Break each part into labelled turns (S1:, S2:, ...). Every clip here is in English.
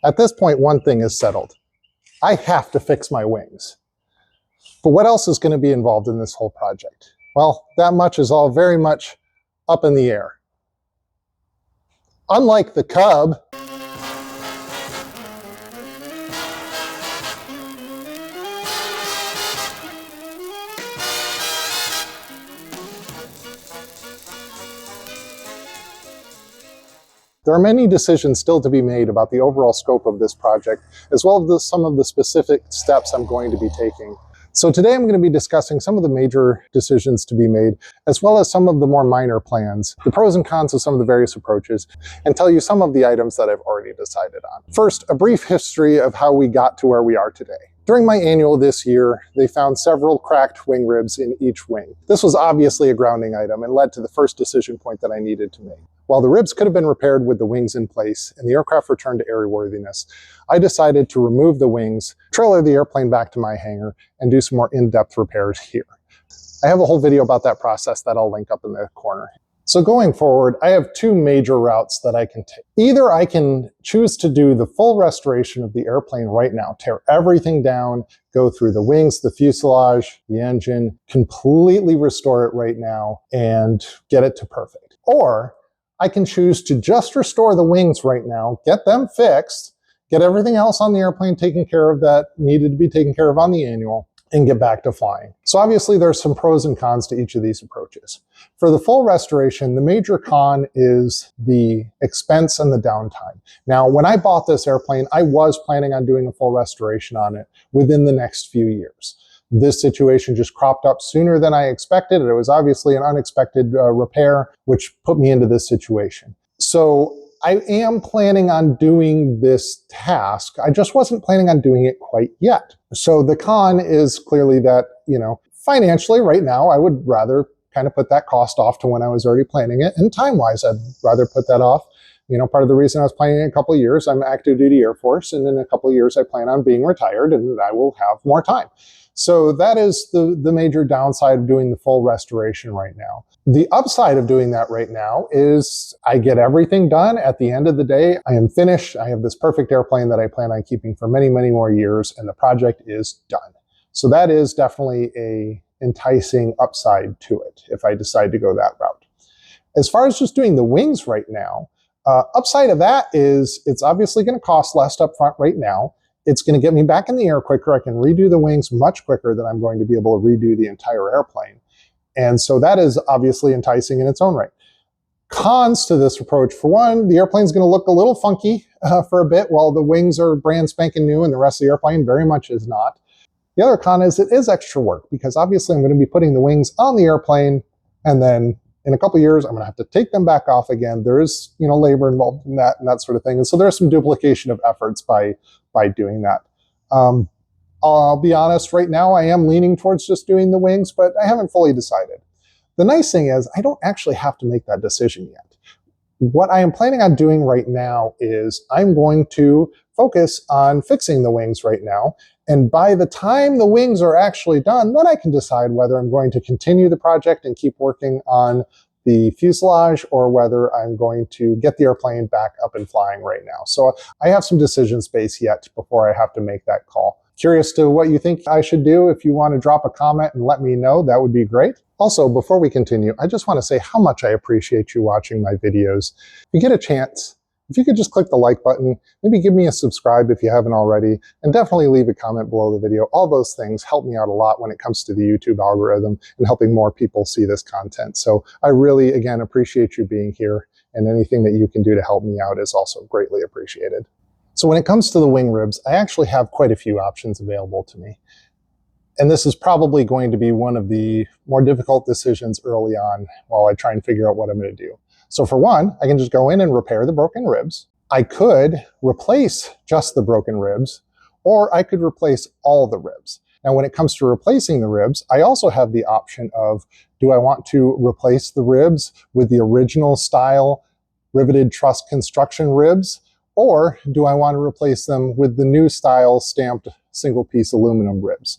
S1: At this point, one thing is settled. I have to fix my wings. But what else is going to be involved in this whole project? Well, that much is all very much up in the air. Unlike the Cub, there are many decisions still to be made about the overall scope of this project, as well as some of the specific steps I'm going to be taking. So today I'm going to be discussing some of the major decisions to be made, as well as some of the more minor plans, the pros and cons of some of the various approaches, and tell you some of the items that I've already decided on. First, a brief history of how we got to where we are today. During my annual this year, they found several cracked wing ribs in each wing. This was obviously a grounding item and led to the first decision point that I needed to make. While the ribs could have been repaired with the wings in place and the aircraft returned to airworthiness, I decided to remove the wings, trailer the airplane back to my hangar, and do some more in-depth repairs here. I have a whole video about that process that I'll link up in the corner. So going forward, I have two major routes that I can take. Either I can choose to do the full restoration of the airplane right now, tear everything down, go through the wings, the fuselage, the engine, completely restore it right now and get it to perfect. Or I can choose to just restore the wings right now, get them fixed, get everything else on the airplane taken care of that needed to be taken care of on the annual, and get back to flying. So obviously there's some pros and cons to each of these approaches. For the full restoration, the major con is the expense and the downtime. Now, when I bought this airplane, I was planning on doing a full restoration on it within the next few years. This situation just cropped up sooner than I expected. It was obviously an unexpected repair, which put me into this situation. So I am planning on doing this task. I just wasn't planning on doing it quite yet. So the con is clearly that, financially right now, I would rather kind of put that cost off to when I was already planning it. And time-wise, I'd rather put that off. Part of the reason I was planning in a couple of years, I'm active duty Air Force, and in a couple of years I plan on being retired and I will have more time. So that is the major downside of doing the full restoration right now. The upside of doing that right now is I get everything done. At the end of the day, I am finished. I have this perfect airplane that I plan on keeping for many, many more years, and the project is done. So that is definitely a enticing upside to it if I decide to go that route. As far as just doing the wings right now, upside of that is it's obviously going to cost less up front right now. It's going to get me back in the air quicker. I can redo the wings much quicker than I'm going to be able to redo the entire airplane. And so that is obviously enticing in its own right. Cons to this approach, for one, the airplane's going to look a little funky for a bit while the wings are brand spanking new and the rest of the airplane very much is not. The other con is it is extra work because obviously I'm going to be putting the wings on the airplane and then in a couple of years I'm going to have to take them back off again. There is, labor involved in that and that sort of thing. And so there's some duplication of efforts by doing that. I'll be honest, right now I am leaning towards just doing the wings, but I haven't fully decided. The nice thing is I don't actually have to make that decision yet. What I am planning on doing right now is I'm going to focus on fixing the wings right now. And by the time the wings are actually done, then I can decide whether I'm going to continue the project and keep working on the fuselage or whether I'm going to get the airplane back up and flying right now. So I have some decision space yet before I have to make that call. Curious to what you think I should do. If you want to drop a comment and let me know, that would be great. Also, before we continue, I just want to say how much I appreciate you watching my videos. If you get a chance, if you could just click the like button, maybe give me a subscribe if you haven't already, and definitely leave a comment below the video. All those things help me out a lot when it comes to the YouTube algorithm and helping more people see this content. So I really, again, appreciate you being here, and anything that you can do to help me out is also greatly appreciated. So when it comes to the wing ribs, I actually have quite a few options available to me. And this is probably going to be one of the more difficult decisions early on while I try and figure out what I'm going to do. So for one, I can just go in and repair the broken ribs. I could replace just the broken ribs, or I could replace all the ribs. Now, when it comes to replacing the ribs, I also have the option of, do I want to replace the ribs with the original style riveted truss construction ribs, or do I want to replace them with the new style stamped single piece aluminum ribs?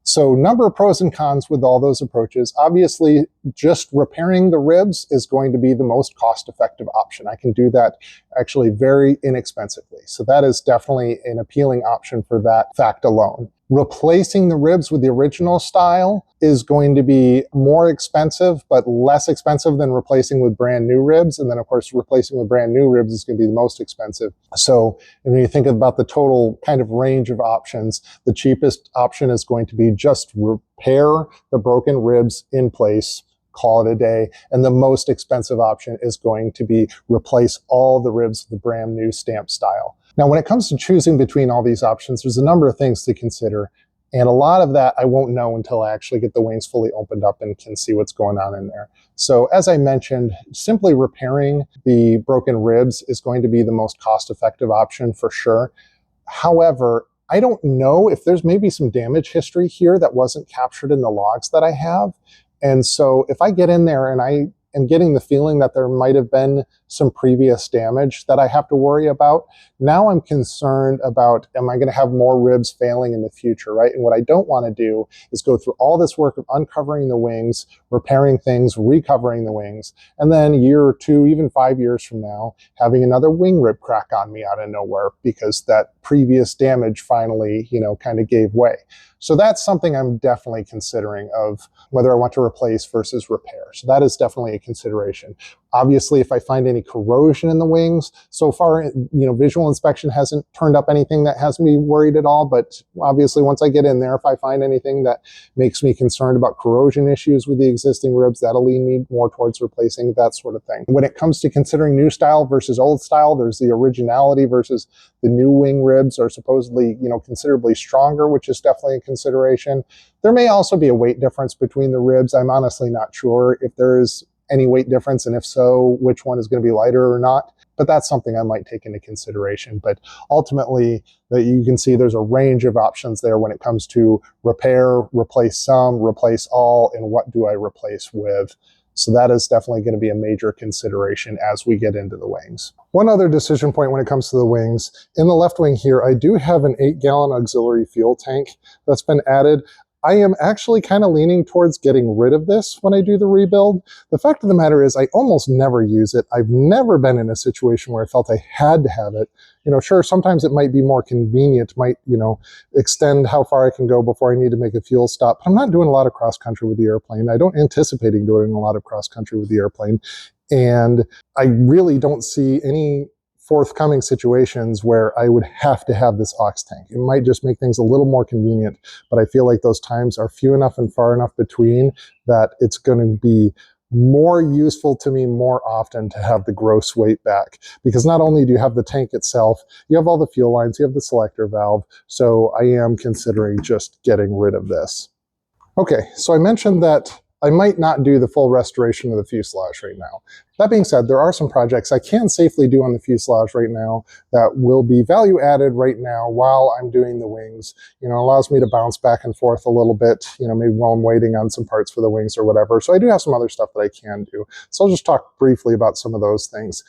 S1: So number of pros and cons with all those approaches. Obviously, just repairing the ribs is going to be the most cost-effective option. I can do that actually very inexpensively. So that is definitely an appealing option for that fact alone. Replacing the ribs with the original style is going to be more expensive, but less expensive than replacing with brand new ribs. And then, of course, replacing with brand new ribs is going to be the most expensive. So when you think about the total kind of range of options, the cheapest option is going to be just repair the broken ribs in place, call it a day. And the most expensive option is going to be replace all the ribs with the brand new stamp style. Now, when it comes to choosing between all these options, there's a number of things to consider. And a lot of that I won't know until I actually get the wings fully opened up and can see what's going on in there. So as I mentioned, simply repairing the broken ribs is going to be the most cost-effective option for sure. However, I don't know if there's maybe some damage history here that wasn't captured in the logs that I have. And so if I get in there and I am getting the feeling that there might have been some previous damage that I have to worry about, now I'm concerned about, am I going to have more ribs failing in the future, right? And what I don't want to do is go through all this work of uncovering the wings, repairing things, recovering the wings, and then a year or two, even 5 years from now, having another wing rib crack on me out of nowhere because that previous damage finally, kind of gave way. So that's something I'm definitely considering of whether I want to replace versus repair. So that is definitely a consideration. Obviously, if I find any corrosion in the wings, so far, visual inspection hasn't turned up anything that has me worried at all. But obviously, once I get in there, if I find anything that makes me concerned about corrosion issues with the existing ribs, that'll lean me more towards replacing, that sort of thing. When it comes to considering new style versus old style, there's the originality versus the new wing ribs are supposedly, considerably stronger, which is definitely a consideration. There may also be a weight difference between the ribs. I'm honestly not sure if there is any weight difference, and if so, which one is going to be lighter or not. But that's something I might take into consideration. But ultimately, you can see there's a range of options there when it comes to repair, replace some, replace all, and what do I replace with. So that is definitely going to be a major consideration as we get into the wings. One other decision point when it comes to the wings, in the left wing here, I do have an 8-gallon auxiliary fuel tank that's been added. I am actually kind of leaning towards getting rid of this when I do the rebuild. The fact of the matter is I almost never use it. I've never been in a situation where I felt I had to have it. Sure, sometimes it might be more convenient, might, extend how far I can go before I need to make a fuel stop. But I'm not doing a lot of cross country with the airplane. I don't anticipate doing a lot of cross country with the airplane. And I really don't see any forthcoming situations where I would have to have this aux tank. It might just make things a little more convenient, but I feel like those times are few enough and far enough between that it's going to be more useful to me more often to have the gross weight back. Because not only do you have the tank itself, you have all the fuel lines, you have the selector valve, so I am considering just getting rid of this. Okay, so I mentioned that I might not do the full restoration of the fuselage right now. That being said, there are some projects I can safely do on the fuselage right now that will be value added right now while I'm doing the wings. It allows me to bounce back and forth a little bit, maybe while I'm waiting on some parts for the wings or whatever. So I do have some other stuff that I can do. So I'll just talk briefly about some of those things.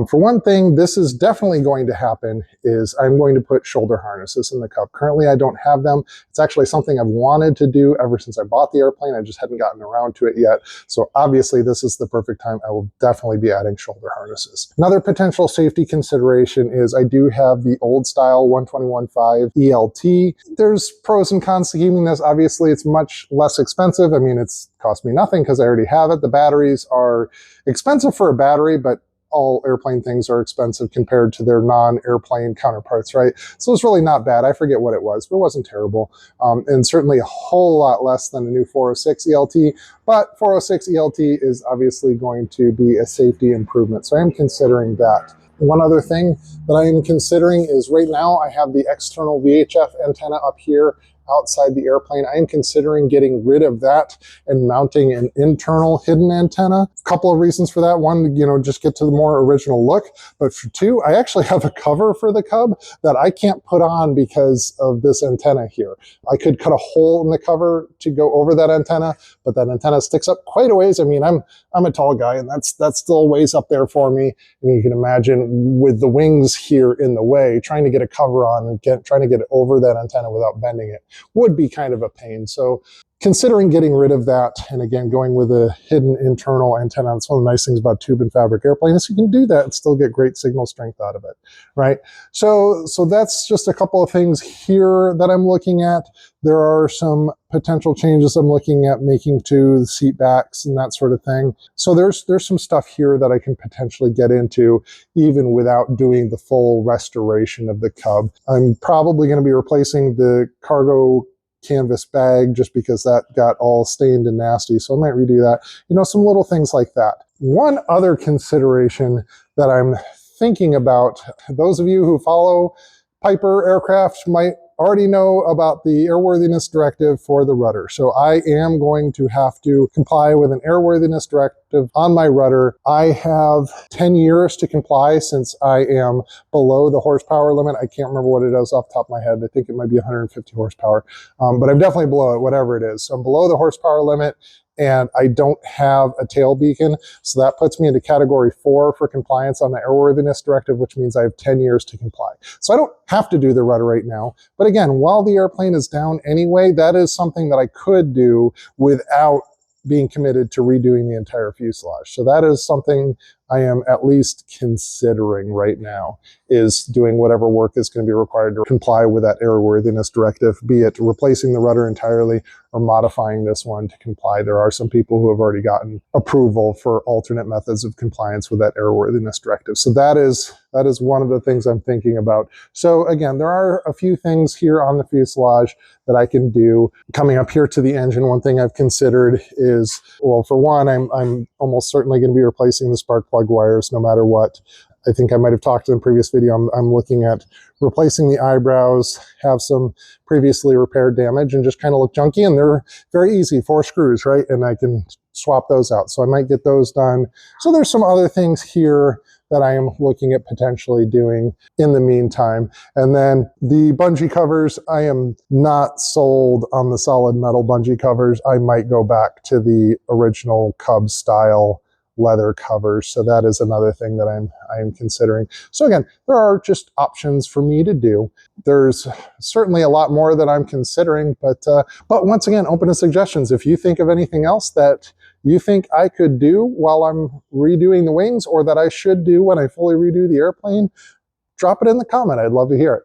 S1: For one thing, this is definitely going to happen, is I'm going to put shoulder harnesses in the Cub. Currently, I don't have them. It's actually something I've wanted to do ever since I bought the airplane. I just hadn't gotten around to it yet. So obviously, this is the perfect time. I will definitely be adding shoulder harnesses. Another potential safety consideration is I do have the old style 121.5 ELT. There's pros and cons to keeping this. Obviously, it's much less expensive. I mean, it's cost me nothing because I already have it. The batteries are expensive for a battery, but all airplane things are expensive compared to their non-airplane counterparts, right? So it's really not bad. I forget what it was, but it wasn't terrible. And certainly a whole lot less than a new 406 ELT, but 406 ELT is obviously going to be a safety improvement. So I am considering that. One other thing that I am considering is right now I have the external VHF antenna up here outside the airplane. I am considering getting rid of that and mounting an internal hidden antenna. A couple of reasons for that. One, just get to the more original look. But for two, I actually have a cover for the Cub that I can't put on because of this antenna here. I could cut a hole in the cover to go over that antenna, but that antenna sticks up quite a ways. I mean, I'm a tall guy, and that's still ways up there for me. And you can imagine with the wings here in the way, trying to get a cover on and trying to get it over that antenna without bending it would be kind of a pain. So considering getting rid of that, and again, going with a hidden internal antenna. That's one of the nice things about tube and fabric airplanes. You can do that and still get great signal strength out of it, right? So that's just a couple of things here that I'm looking at. There are some potential changes I'm looking at making to the seat backs and that sort of thing. So there's some stuff here that I can potentially get into even without doing the full restoration of the Cub. I'm probably going to be replacing the cargo canvas bag just because that got all stained and nasty. So I might redo that. You know, some little things like that. One other consideration that I'm thinking about, those of you who follow Piper aircraft might already know about the airworthiness directive for the rudder. So I am going to have to comply with an airworthiness directive on my rudder. I have 10 years to comply since I am below the horsepower limit. I can't remember what it is off the top of my head. I think it might be 150 horsepower, but I'm definitely below it, whatever it is. So I'm below the horsepower limit, and I don't have a tail beacon. So that puts me into category 4 for compliance on the airworthiness directive, which means I have 10 years to comply. So I don't have to do the rudder right now. But again, while the airplane is down anyway, that is something that I could do without being committed to redoing the entire fuselage. So that is something I am at least considering right now, is doing whatever work is going to be required to comply with that airworthiness directive, be it replacing the rudder entirely or modifying this one to comply. There are some people who have already gotten approval for alternate methods of compliance with that airworthiness directive. So that is one of the things I'm thinking about. So again, there are a few things here on the fuselage that I can do. Coming up here to the engine, one thing I've considered is, well, for one, I'm almost certainly going to be replacing the spark plug wires no matter what. I think I might have talked in the previous video. I'm looking at replacing the eyebrows, have some previously repaired damage and just kind of look junky, and they're very easy, 4 screws, right? And I can swap those out. So I might get those done. So there's some other things here that I am looking at potentially doing in the meantime. And then the bungee covers, I am not sold on the solid metal bungee covers. I might go back to the original Cub style leather covers. So that is another thing that I am considering. So again, there are just options for me to do. There's certainly a lot more that I'm considering, but once again, open to suggestions. If you think of anything else that you think I could do while I'm redoing the wings, or that I should do when I fully redo the airplane, drop it in the comment. I'd love to hear it.